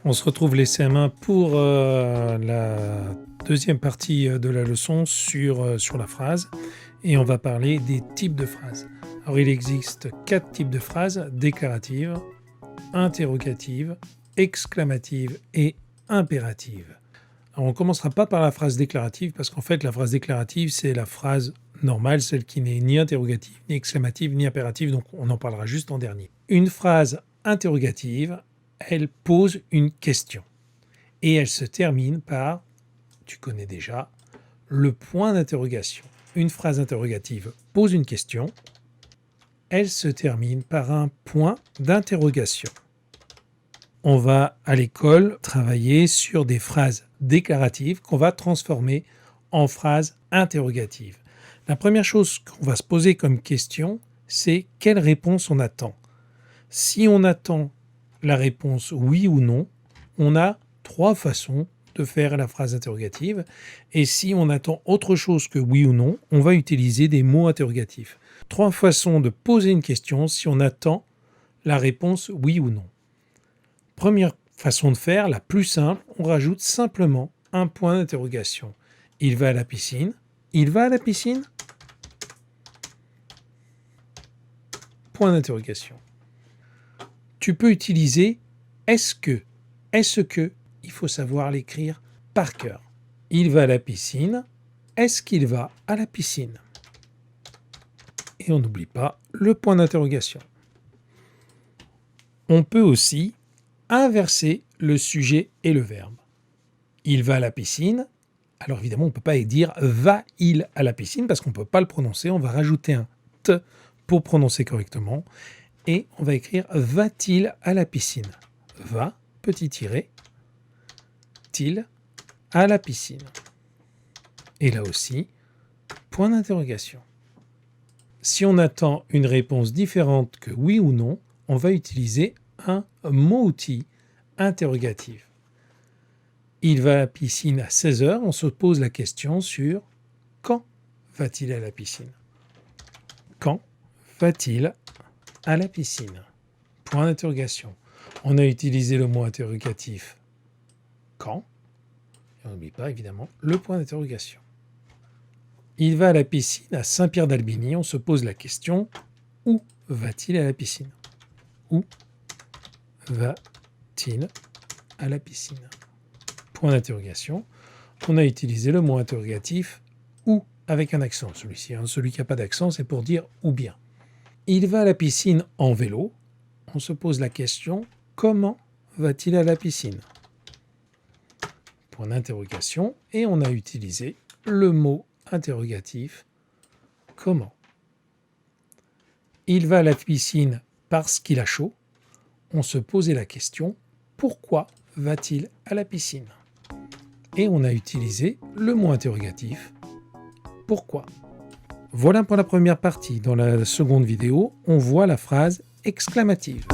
On se retrouve les CM1 pour la deuxième partie de la leçon sur la phrase et on va parler des types de phrases. Alors il existe 4 types de phrases: déclaratives, interrogatives, exclamatives et impératives. Alors on ne commencera pas par la phrase déclarative parce qu'en fait la phrase déclarative c'est la phrase normale, celle qui n'est ni interrogative, ni exclamative, ni impérative, donc on en parlera juste en dernier. Une phrase interrogative, elle pose une question et elle se termine par, tu connais déjà, le point d'interrogation. Une phrase interrogative pose une question, elle se termine par un point d'interrogation. On va à l'école travailler sur des phrases déclaratives qu'on va transformer en phrases interrogatives. La première chose qu'on va se poser comme question, c'est quelle réponse on attend. Si on attend la réponse oui ou non, on a 3 façons de faire la phrase interrogative. Et si on attend autre chose que oui ou non, on va utiliser des mots interrogatifs. 3 façons de poser une question si on attend la réponse oui ou non. Première façon de faire, la plus simple, on rajoute simplement un point d'interrogation. Il va à la piscine. Il va à la piscine ? Point d'interrogation. Tu peux utiliser est-ce que. Est-ce que, il faut savoir l'écrire par cœur. Il va à la piscine. Est-ce qu'il va à la piscine ? Et on n'oublie pas le point d'interrogation. On peut aussi inverser le sujet et le verbe. Il va à la piscine. Alors évidemment, on ne peut pas dire va-il à la piscine parce qu'on ne peut pas le prononcer. On va rajouter un t pour prononcer correctement. Et on va écrire va-t-il à la piscine. Va, petit tiret, til à la piscine. Et là aussi, point d'interrogation. Si on attend une réponse différente que oui ou non, on va utiliser un mot-outil interrogatif. Il va à la piscine à 16h, on se pose la question sur quand va-t-il à la piscine ? Quand va-t-il à la piscine ? Point d'interrogation. On a utilisé le mot interrogatif quand, et on n'oublie pas évidemment le point d'interrogation. Il va à la piscine à Saint-Pierre-d'Albigny, on se pose la question où va-t-il à la piscine ? Où va-t-il à la piscine ? Point d'interrogation. On a utilisé le mot interrogatif ou avec un accent. Celui-ci, celui qui n'a pas d'accent, c'est pour dire ou bien. Il va à la piscine en vélo. On se pose la question comment va-t-il à la piscine ? Point d'interrogation. Et on a utilisé le mot interrogatif comment. Il va à la piscine parce qu'il a chaud. On se posait la question pourquoi va-t-il à la piscine ? Et on a utilisé le mot interrogatif pourquoi. Voilà pour la première partie. Dans la seconde vidéo, on voit la phrase exclamative.